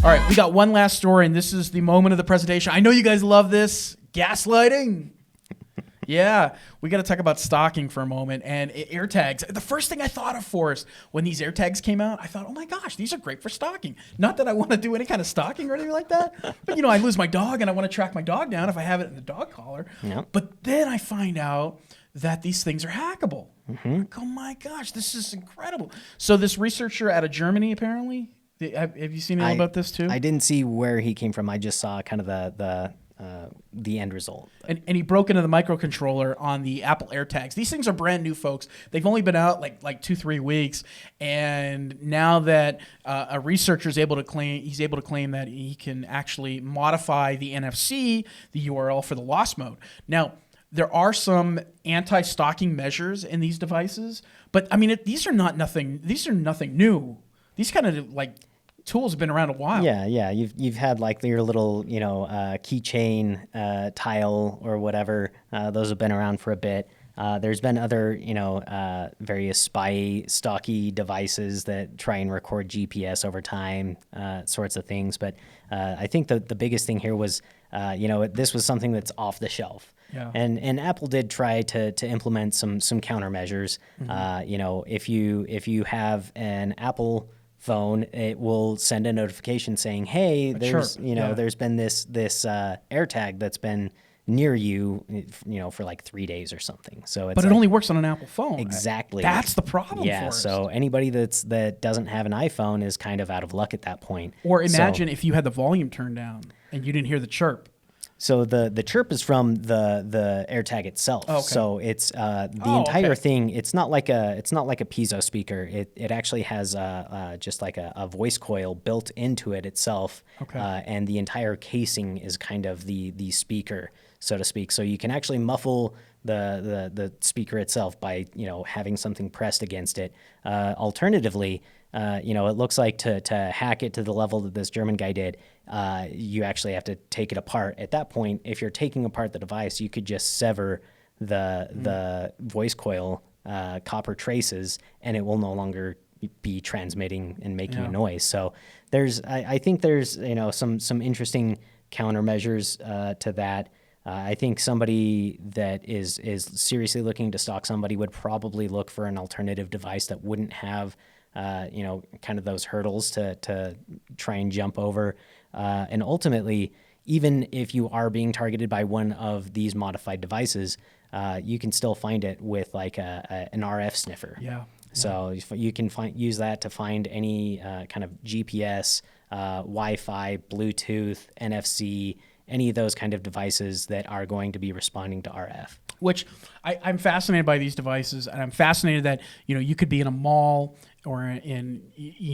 All right, we got one last story, and this is the moment of the presentation. I know you guys love this. Gaslighting. Yeah, we got to talk about stalking for a moment and AirTags. The first thing I thought of, Forrest, when these AirTags came out, I thought, oh my gosh, these are great for stalking. Not that I want to do any kind of stalking or anything like that, but I lose my dog and I want to track my dog down if I have it in the dog collar. Yep. But then I find out that these things are hackable. Like, oh my gosh, this is incredible. So this researcher out of Germany, apparently, have you seen anything about this too? I didn't see where he came from. I just saw kind of the end result. And he broke into the microcontroller on the Apple Airtags. These things are brand new, folks. They've only been out like 2-3 weeks, and now that a researcher is able to claim, he's able to claim that he can actually modify the NFC, the URL for the lost mode. Now, there are some anti-stalking measures in these devices, but I mean, these are nothing new. These kind of like tools have been around a while. Yeah. You've had like your little, keychain tile or whatever. Those have been around for a bit. There's been other, various stalky devices that try and record GPS over time, sorts of things. But I think the biggest thing here was, this was something that's off the shelf. Yeah. And Apple did try to implement some countermeasures. If you have an Apple phone, it will send a notification saying, "Hey, there's been this AirTag that's been near you, for like 3 days or something." So it's it only works on an Apple phone. Exactly. That's the problem. Yeah. Forrest. So anybody that doesn't have an iPhone is kind of out of luck at that point. Or imagine if you had the volume turned down and you didn't hear the chirp. So the chirp is from the AirTag itself. Okay. So it's the entire thing. It's not like a piezo speaker. It actually has just like a voice coil built into it itself. Okay. And the entire casing is kind of the speaker, so to speak. So you can actually muffle the speaker itself by having something pressed against it. Alternatively, it looks like to hack it to the level that this German guy did, you actually have to take it apart. At that point, if you're taking apart the device, you could just sever the voice coil copper traces, and it will no longer be transmitting and making a noise. So I think there's some interesting countermeasures to that. I think somebody that is seriously looking to stalk somebody would probably look for an alternative device that wouldn't have kind of those hurdles to try and jump over. And ultimately, even if you are being targeted by one of these modified devices, you can still find it with like an RF sniffer. Yeah. So you can use that to find any kind of GPS, Wi-Fi, Bluetooth, NFC, any of those kind of devices that are going to be responding to RF. Which I'm fascinated by these devices, and I'm fascinated that you could be in a mall or in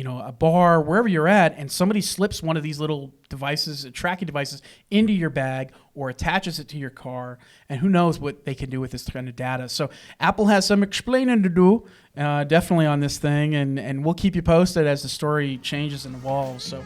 a bar, wherever you're at, and somebody slips one of these little devices, tracking devices, into your bag or attaches it to your car, and who knows what they can do with this kind of data. So Apple has some explaining to do, definitely on this thing, and we'll keep you posted as the story changes and evolves. So.